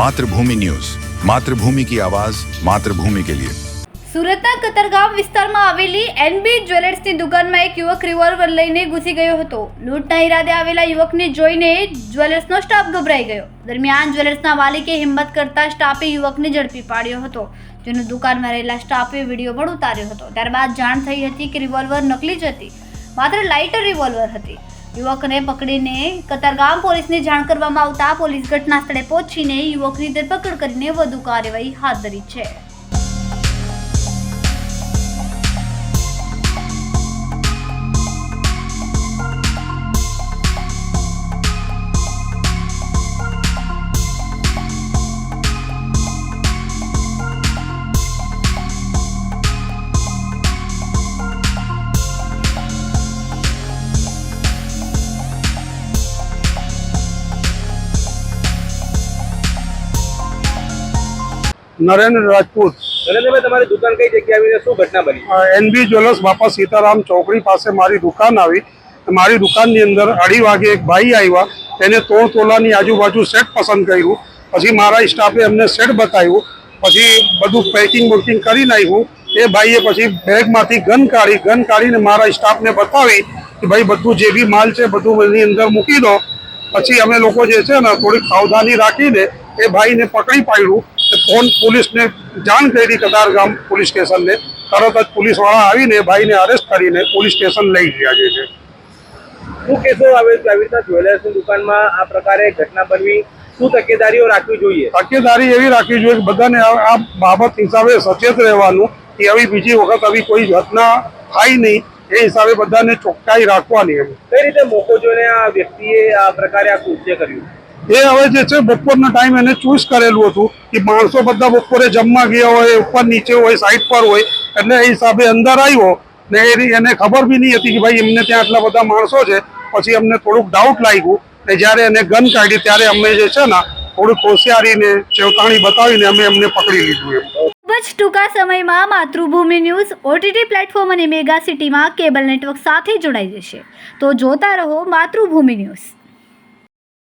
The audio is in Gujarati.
मातृभूमि न्यूज, मातृभूमि की आवाज, मातृभूमि के लिए। સુરતના કતારગામ વિસ્તારમાં આવેલી એનબી જ્વેલર્સની દુકાનમાં એક યુવક રિવોલ્વર લઈને ઘૂસી ગયો હતો. લૂંટના ઈરાદે આવેલા યુવકને જોઈને જ્વેલર્સનો સ્ટાફ ગભરાઈ ગયો. દરમિયાન જ્વેલર્સના માલિકે હિંમત કરતા સ્ટાફે યુવકને ઝડપી પાડ્યો હતો, જેનો દુકાનમાં રહેલા સ્ટાફે વિડીયો પણ ઉતાર્યો હતો. ત્યારબાદ જાણ થઈ હતી કે રિવોલ્વર નકલી જ હતી, માત્ર લાઇટર રિવોલ્વર હતી. યુવકને પકડીને કતારગામ પોલીસને જાણ કરવામાં આવતા પોલીસ ઘટના સ્થળે પહોંચીને યુવકની ધરપકડ કરીને વધુ કાર્યવાહી હાથ ધરી છે. નરેન્દ્ર રાજપૂત. નરેન્દ્રભાઈ, તમારી દુકાન કઈ જગ્યાએ આવીને શું ઘટના બની? એનબી જ્વેલર્સ બાપા સીતારામ ચોકડી પાસે મારી દુકાન આવી. મારી દુકાનની અંદર 2:30 વાગે એક ભાઈ આવ્યા, તેને 3 તોલાની આજુબાજુ સેટ પસંદ કર્યું. પછી મારા સ્ટાફે અમને સેટ બતાવ્યું, પછી બધું પેકિંગ બુકિંગ કરી નાખ્યું. એ ભાઈએ પછી બેગમાંથી ગન કાઢીને મારા સ્ટાફને બતાવી કે ભાઈ બધું જે બી માલ છે બધું એની અંદર મૂકી દો. પછી અમે લોકો જે છે ને થોડીક સાવધાની રાખીને એ ભાઈને પકડી પાડ્યું. ફોન પોલીસને જાણ કરી, કતારગામ પોલીસ સ્ટેશનને. તરત જ પોલીસવાળા આવીને ભાઈને અરેસ્ટ કરીને પોલીસ સ્ટેશન લઈ ગયા છે. શું કહેશો, આવી રીતના જ્વેલર્સની દુકાનમાં આ પ્રકારે ઘટના બનવી, શું તકેદારીઓ રાખવી જોઈએ? તકેદારી એવી રાખવી જોઈએ કે બધાને આ બાબત હિસાબે સચેત રહેવાનું કે આવી બીજી વખત આવી કોઈ ઘટના થાય નહીં, એ હિસાબે બધાને ચોખ્ખાઈ રાખવાની. એમ કઈ રીતે મોકો જોઈને આ વ્યક્તિએ આ પ્રકારે આ કૃત્ય કર્યું? એ હવે જે છે બપોરના ટાઈમ એને ચૂઝ કરેલું હતું કે માણસો બધા બપોરે જમવા ગયા હોય, ઉપર નીચે હોય, સાઈડ પર હોય, એટલે એ હિસાબે અંદર આવ્યો ને એને ખબર બી નહીં હતી કે ભાઈ એમને ત્યાં આટલા બધા માણસો છે. પછી અમને થોડુંક ડાઉટ લાગ્યું ને જ્યારે એને ગન કાઢી ત્યારે અમે જે છે ને થોડુંક હોશિયારીને ચેતવણી બતાવીને અમે એમને પકડી લીધું. એમ ખૂબ જ ટૂંકા સમયમાં માતૃભૂમિ ન્યૂઝ ઓટીટી પ્લેટફોર્મ અને મેગા સિટીમાં કેબલ નેટવર્ક સાથે જોડાઈ જશે. તો જોતા રહો માતૃભૂમિ ન્યૂઝ.